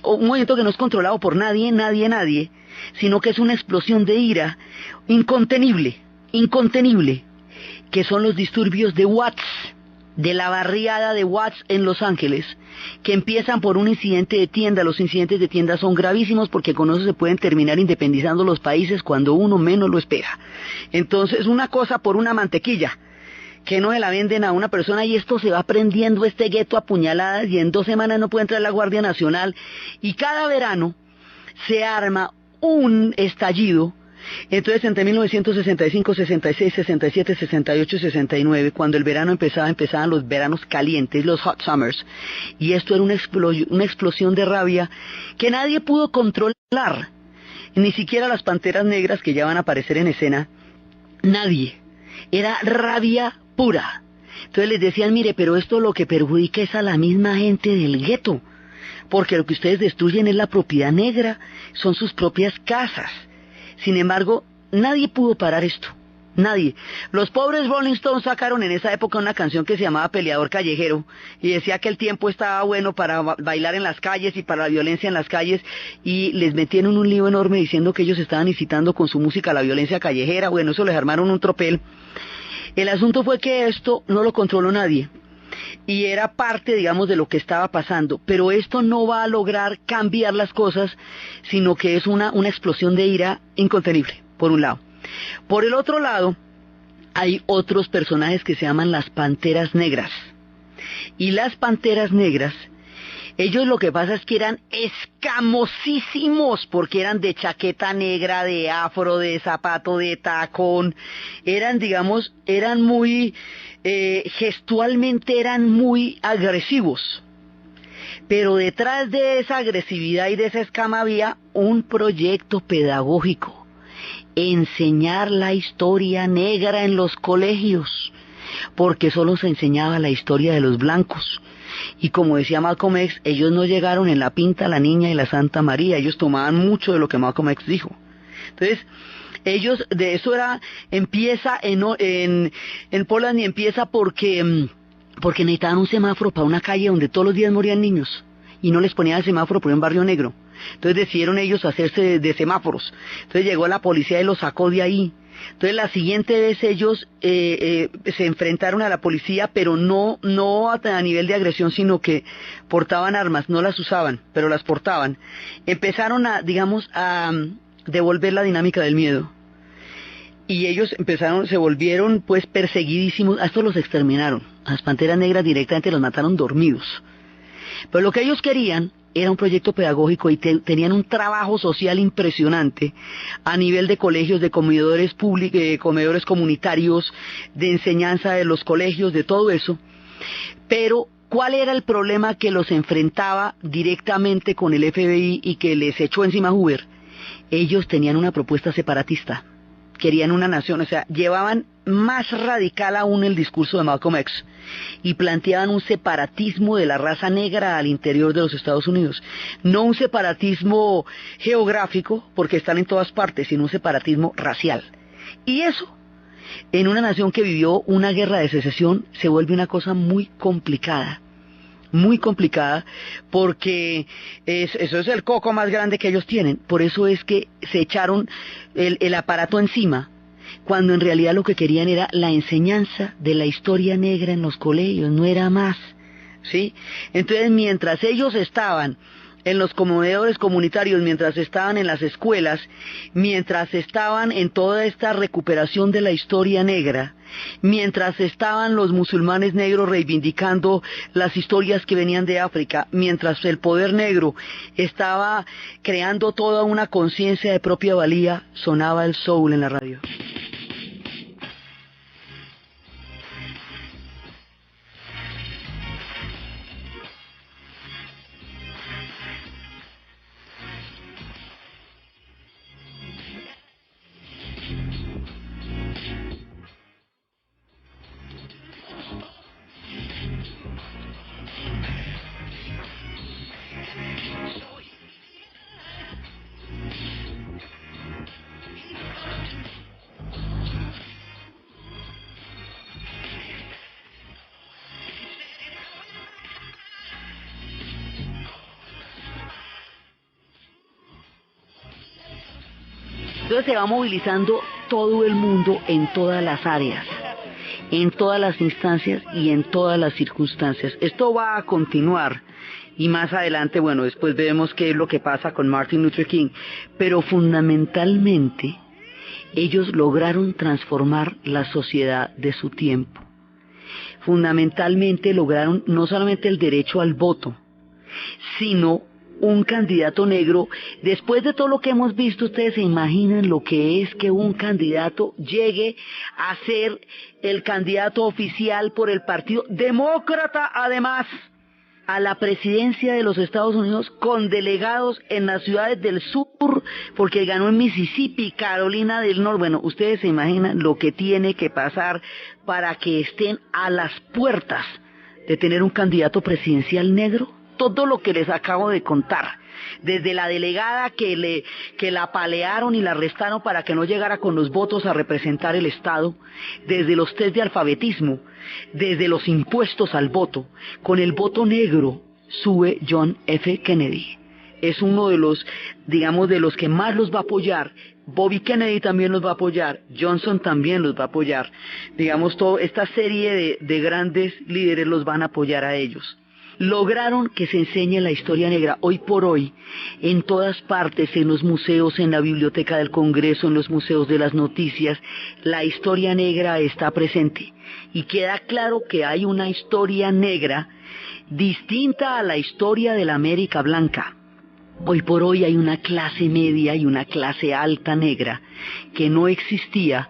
que no es controlado por nadie, sino que es una explosión de ira incontenible, que son los disturbios de Watts, de la barriada de Watts en Los Ángeles, que empiezan por un incidente de tienda. Los incidentes de tienda son gravísimos porque con eso se pueden terminar independizando los países cuando uno menos lo espera. Entonces, una cosa por una mantequilla, que no se la venden a una persona, y esto se va prendiendo, este gueto a puñaladas, y en 2 semanas no puede entrar la Guardia Nacional, y cada verano se arma un estallido. Entonces, entre 1965, 66, 67, 68 y 69, cuando el verano empezaban los veranos calientes, los hot summers, y esto era una explosión de rabia que nadie pudo controlar, ni siquiera las Panteras Negras, que ya van a aparecer en escena, nadie. Era rabia pura. Entonces les decían, mire, pero esto lo que perjudica es a la misma gente del gueto, porque lo que ustedes destruyen es la propiedad negra, son sus propias casas. Sin embargo, nadie pudo parar esto, nadie. Los pobres Rolling Stones sacaron en esa época una canción que se llamaba Peleador Callejero, y decía que el tiempo estaba bueno para bailar en las calles y para la violencia en las calles, y les metieron un lío enorme diciendo que ellos estaban incitando con su música a la violencia callejera. Bueno, eso les armaron un tropel. El asunto fue que esto no lo controló nadie, y era parte, digamos, de lo que estaba pasando, pero esto no va a lograr cambiar las cosas, sino que es una explosión de ira incontenible, por un lado. Por el otro lado, hay otros personajes que se llaman las Panteras Negras, y las Panteras Negras, ellos lo que pasa es que eran escamosísimos, porque eran de chaqueta negra, de afro, de zapato, de tacón, eran, digamos, eran muy... gestualmente eran muy agresivos, pero detrás de esa agresividad y de esa escama había un proyecto pedagógico: enseñar la historia negra en los colegios, porque solo se enseñaba la historia de los blancos. Y como decía Malcolm X, ellos no llegaron en la Pinta, la Niña y la Santa María, ellos tomaban mucho de lo que Malcolm X dijo. Entonces, ellos, de eso empieza en Poland, y empieza porque necesitaban un semáforo para una calle donde todos los días morían niños, y no les ponían el semáforo por un barrio negro. Entonces decidieron ellos hacerse de semáforos. Entonces llegó la policía y los sacó de ahí. Entonces la siguiente vez ellos se enfrentaron a la policía, pero no a nivel de agresión, sino que portaban armas, no las usaban, pero las portaban. Empezaron a devolver la dinámica del miedo. Y ellos se volvieron pues perseguidísimos. A estos los exterminaron. A las Panteras Negras directamente los mataron dormidos. Pero lo que ellos querían era un proyecto pedagógico, y tenían un trabajo social impresionante a nivel de colegios, de comedores públicos, comedores comunitarios, de enseñanza de los colegios, de todo eso. Pero ¿cuál era el problema que los enfrentaba directamente con el FBI y que les echó encima a Hoover? Ellos tenían una propuesta separatista, querían una nación, o sea, llevaban más radical aún el discurso de Malcolm X, y planteaban un separatismo de la raza negra al interior de los Estados Unidos. No un separatismo geográfico, porque están en todas partes, sino un separatismo racial. Y eso, en una nación que vivió una guerra de secesión, se vuelve una cosa muy complicada, muy complicada, porque eso es el coco más grande que ellos tienen. Por eso es que se echaron el aparato encima, cuando en realidad lo que querían era la enseñanza de la historia negra en los colegios, no era más, ¿sí? Entonces, mientras ellos estaban en los comedores comunitarios, mientras estaban en las escuelas, mientras estaban en toda esta recuperación de la historia negra, mientras estaban los musulmanes negros reivindicando las historias que venían de África, mientras el poder negro estaba creando toda una conciencia de propia valía, sonaba el soul en la radio. Entonces se va movilizando todo el mundo en todas las áreas, en todas las instancias y en todas las circunstancias. Esto va a continuar y más adelante, bueno, después vemos qué es lo que pasa con Martin Luther King, pero fundamentalmente ellos lograron transformar la sociedad de su tiempo. Fundamentalmente lograron no solamente el derecho al voto, sino un candidato negro. Después de todo lo que hemos visto, ustedes se imaginan lo que es que un candidato llegue a ser el candidato oficial por el Partido Demócrata, además, a la presidencia de los Estados Unidos, con delegados en las ciudades del sur, porque ganó en Mississippi, Carolina del Norte. Bueno, ustedes se imaginan lo que tiene que pasar para que estén a las puertas de tener un candidato presidencial negro. Todo lo que les acabo de contar, desde la delegada que la apalearon y la arrestaron para que no llegara con los votos a representar el Estado, desde los test de alfabetismo, desde los impuestos al voto. Con el voto negro sube John F. Kennedy. Es uno de los, digamos, de los que más los va a apoyar. Bobby Kennedy también los va a apoyar, Johnson también los va a apoyar. Digamos, toda esta serie de grandes líderes los van a apoyar a ellos. Lograron que se enseñe la historia negra. Hoy por hoy, en todas partes, en los museos, en la Biblioteca del Congreso, en los museos de las noticias, la historia negra está presente. Y queda claro que hay una historia negra distinta a la historia de la América blanca. Hoy por hoy hay una clase media y una clase alta negra que no existía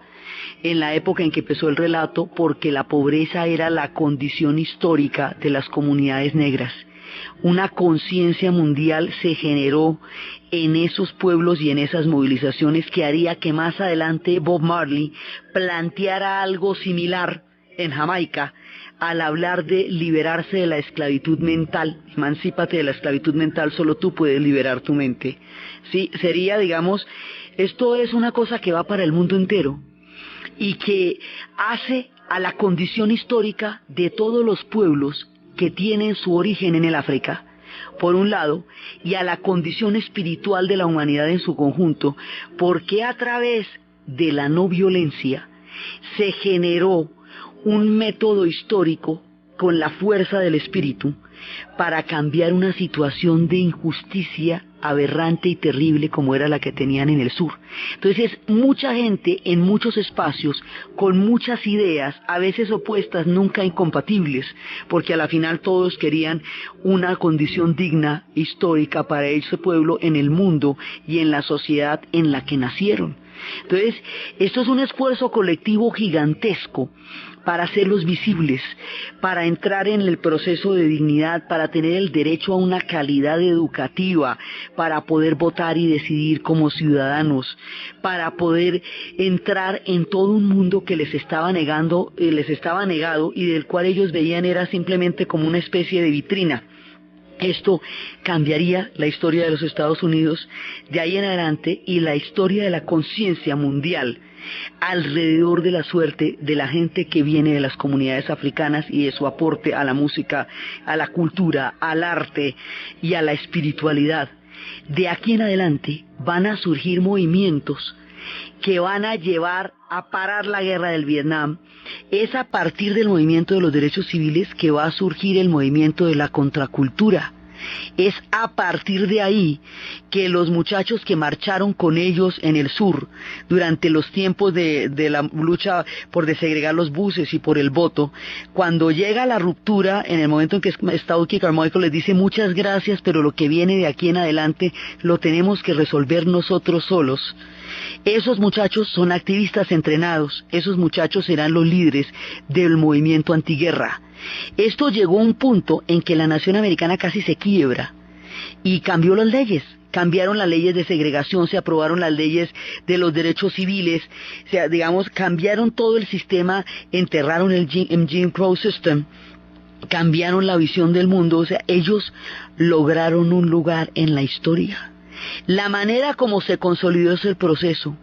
en la época en que empezó el relato, porque la pobreza era la condición histórica de las comunidades negras. Una conciencia mundial se generó en esos pueblos y en esas movilizaciones que haría que más adelante Bob Marley planteara algo similar en Jamaica al hablar de liberarse de la esclavitud mental. Emancípate de la esclavitud mental, solo tú puedes liberar tu mente. Sí, sería, digamos, esto es una cosa que va para el mundo entero y que hace a la condición histórica de todos los pueblos que tienen su origen en el África, por un lado, y a la condición espiritual de la humanidad en su conjunto, porque a través de la no violencia se generó un método histórico con la fuerza del espíritu para cambiar una situación de injusticia aberrante y terrible como era la que tenían en el sur. Entonces, mucha gente en muchos espacios, con muchas ideas, a veces opuestas, nunca incompatibles, porque a la final todos querían una condición digna, histórica para ese pueblo en el mundo y en la sociedad en la que nacieron. Entonces, esto es un esfuerzo colectivo gigantesco para hacerlos visibles, para entrar en el proceso de dignidad, para tener el derecho a una calidad educativa, para poder votar y decidir como ciudadanos, para poder entrar en todo un mundo que les estaba negado y del cual ellos veían era simplemente como una especie de vitrina. Esto cambiaría la historia de los Estados Unidos de ahí en adelante y la historia de la conciencia mundial alrededor de la suerte de la gente que viene de las comunidades africanas y de su aporte a la música, a la cultura, al arte y a la espiritualidad. De aquí en adelante van a surgir movimientos que van a llevar a parar la guerra del Vietnam. Es a partir del movimiento de los derechos civiles que va a surgir el movimiento de la contracultura. Es a partir de ahí que los muchachos que marcharon con ellos en el sur durante los tiempos de la lucha por desegregar los buses y por el voto, cuando llega la ruptura, en el momento en que Stokely Carmichael les dice muchas gracias, pero lo que viene de aquí en adelante lo tenemos que resolver nosotros solos. Esos muchachos son activistas entrenados, esos muchachos serán los líderes del movimiento antiguerra. Esto llegó a un punto en que la nación americana casi se quiebra y cambió las leyes. Cambiaron las leyes de segregación, se aprobaron las leyes de los derechos civiles, o sea, digamos, cambiaron todo el sistema, enterraron el Jim Crow System, cambiaron la visión del mundo, o sea, ellos lograron un lugar en la historia. La manera como se consolidó ese proceso,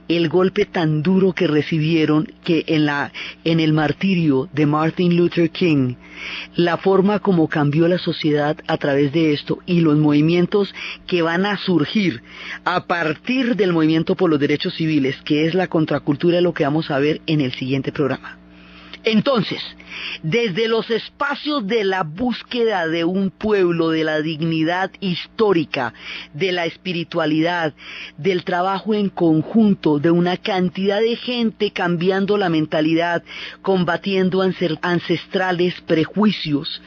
el golpe tan duro que recibieron que en el martirio de Martin Luther King, la forma como cambió la sociedad a través de esto y los movimientos que van a surgir a partir del movimiento por los derechos civiles, que es la contracultura, lo que vamos a ver en el siguiente programa. Entonces, desde los espacios de la búsqueda de un pueblo, de la dignidad histórica, de la espiritualidad, del trabajo en conjunto, de una cantidad de gente cambiando la mentalidad, combatiendo ancestrales prejuicios,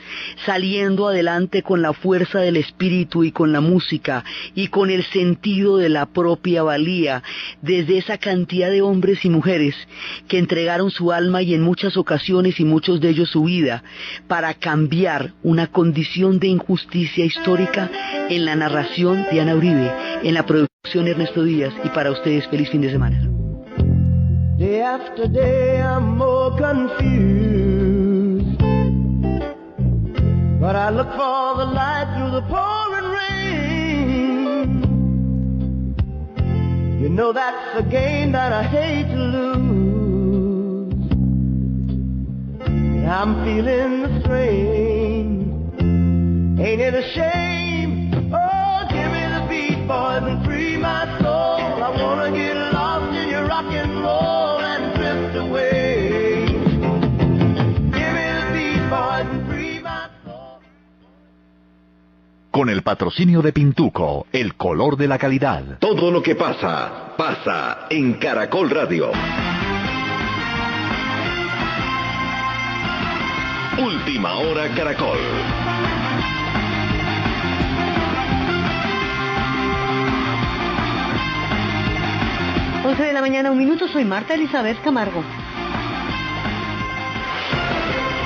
saliendo adelante con la fuerza del espíritu y con la música y con el sentido de la propia valía, desde esa cantidad de hombres y mujeres que entregaron su alma y en muchas ocasiones y muchos de ellos su vida para cambiar una condición de injusticia histórica en la narración de Ana Uribe, en la producción Ernesto Díaz, y para ustedes feliz fin de semana. Day after day I'm more confused, but I look for the light through the pouring rain. You know that's a game that I hate to lose. I'm feeling the strain. Ain't it a shame? Oh, give me the beat, boys, and free my soul. I wanna get lost in your rock and roll and drift away. Give me the beat, boys, and free my soul. Con el patrocinio de Pintuco, el color de la calidad. Todo lo que pasa, pasa en Caracol Radio. Última hora Caracol. Once de la mañana, 1 minuto, soy Marta Elizabeth Camargo.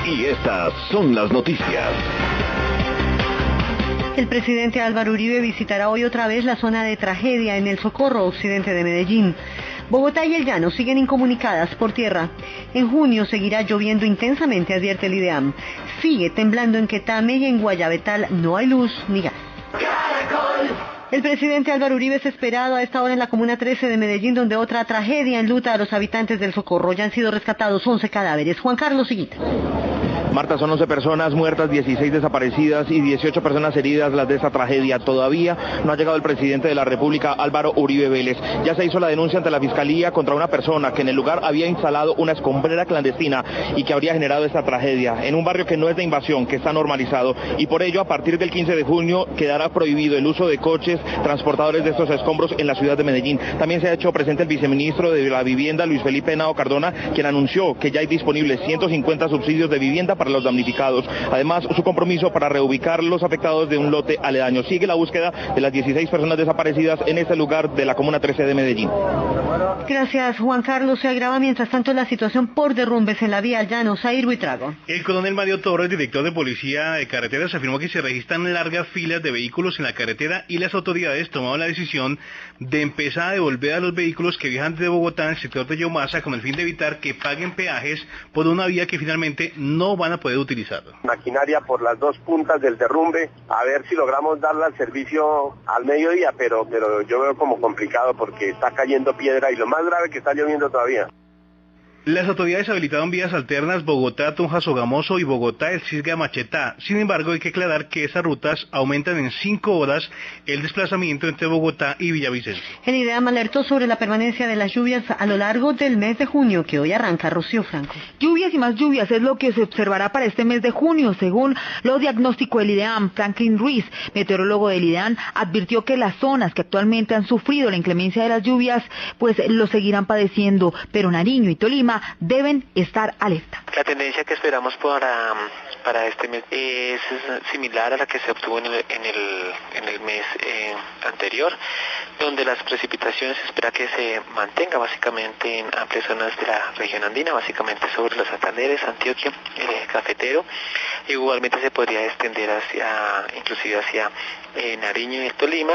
Y estas son las noticias. El presidente Álvaro Uribe visitará hoy otra vez la zona de tragedia en el Socorro, occidente de Medellín. Bogotá y el Llano siguen incomunicadas por tierra. En junio seguirá lloviendo intensamente, advierte el IDEAM. Sigue temblando en Quetame y en Guayabetal no hay luz ni gas. El presidente Álvaro Uribe es esperado a esta hora en la Comuna 13 de Medellín, donde otra tragedia enluta a los habitantes del Socorro. Ya han sido rescatados 11 cadáveres. Juan Carlos Higuita. Marta, son 11 personas muertas, 16 desaparecidas y 18 personas heridas las de esta tragedia. Todavía no ha llegado el presidente de la República, Álvaro Uribe Vélez. Ya se hizo la denuncia ante la Fiscalía contra una persona que en el lugar había instalado una escombrera clandestina y que habría generado esta tragedia en un barrio que no es de invasión, que está normalizado, y por ello a partir del 15 de junio quedará prohibido el uso de coches transportadores de estos escombros en la ciudad de Medellín. También se ha hecho presente el viceministro de la Vivienda, Luis Felipe Henao Cardona, quien anunció que ya hay disponibles 150 subsidios de vivienda para los damnificados. Además, su compromiso para reubicar los afectados de un lote aledaño. Sigue la búsqueda de las 16 personas desaparecidas en este lugar de la Comuna 13 de Medellín. Gracias, Juan Carlos. Se agrava mientras tanto la situación por derrumbes en la vía al Llano. Zair Buitrago. El coronel Mario Torres, director de Policía de Carreteras, afirmó que se registran largas filas de vehículos en la carretera y las autoridades tomaron la decisión de empezar a devolver a los vehículos que viajan de Bogotá en el sector de Yomasa con el fin de evitar que paguen peajes por una vía que finalmente no van van a poder utilizar. Maquinaria por las dos puntas del derrumbe, a ver si logramos darle al servicio al mediodía, pero yo veo como complicado porque está cayendo piedra y lo más grave que está lloviendo todavía. Las autoridades habilitaron vías alternas Bogotá-Tunja Sogamoso y Bogotá-El Cisga-Machetá. Sin embargo, hay que aclarar que esas rutas aumentan en 5 horas el desplazamiento entre Bogotá y Villavicencio. El IDEAM alertó sobre la permanencia de las lluvias a lo largo del mes de junio, que hoy arranca. Rocío Franco. Lluvias y más lluvias es lo que se observará para este mes de junio, según lo diagnosticó el IDEAM. Franklin Ruiz, meteorólogo del IDEAM, advirtió que las zonas que actualmente han sufrido la inclemencia de las lluvias, pues lo seguirán padeciendo, pero Nariño y Tolima deben estar alerta. La tendencia que esperamos para este mes es similar a la que se obtuvo en el mes anterior, donde las precipitaciones se espera que se mantenga básicamente en amplias zonas de la región andina, básicamente sobre los Santanderes, Antioquia, Cafetero. Igualmente se podría extender inclusive hacia Nariño y Tolima.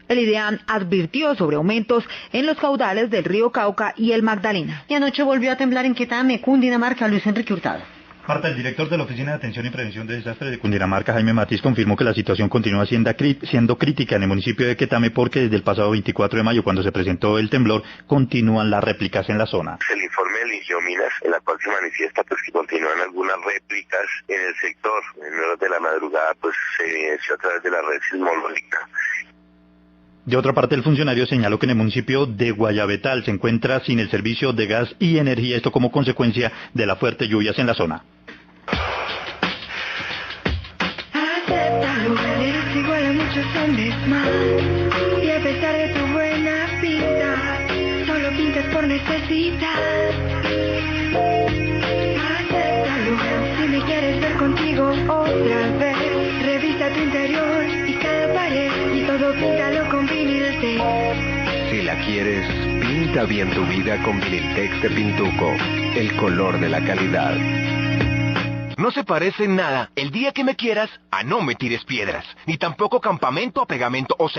El IDEAM advirtió sobre aumentos en los caudales del río Cauca y el Magdalena. Y anoche volvió a temblar en Quetame, Cundinamarca. Luis Enrique Hurtado. Marta, el director de la Oficina de Atención y Prevención de Desastres de Cundinamarca, Jaime Matiz, confirmó que la situación continúa siendo crítica en el municipio de Quetame porque desde el pasado 24 de mayo, cuando se presentó el temblor, continúan las réplicas en la zona. El informe del Ingiominas, en la cual se manifiesta pues que continúan algunas réplicas en el sector. En horas de la madrugada pues se evidenció a través de la red sismológica. De otra parte, el funcionario señaló que en el municipio de Guayabetal se encuentra sin el servicio de gas y energía, esto como consecuencia de las fuertes lluvias en la zona. Acéptalo, eres igual a muchos hombres más. Y a pesar de tu buena pinta, solo pintas por necesidad. Acéptalo, si me quieres ver contigo otra vez, revisa tu interior y cada pared, y todo píntalo con Viniltex. Si la quieres, pinta bien tu vida con Viniltex de Pintuco, el color de la calidad. No se parece en nada, el día que me quieras, a No Me Tires Piedras, ni tampoco Campamento a Pegamento o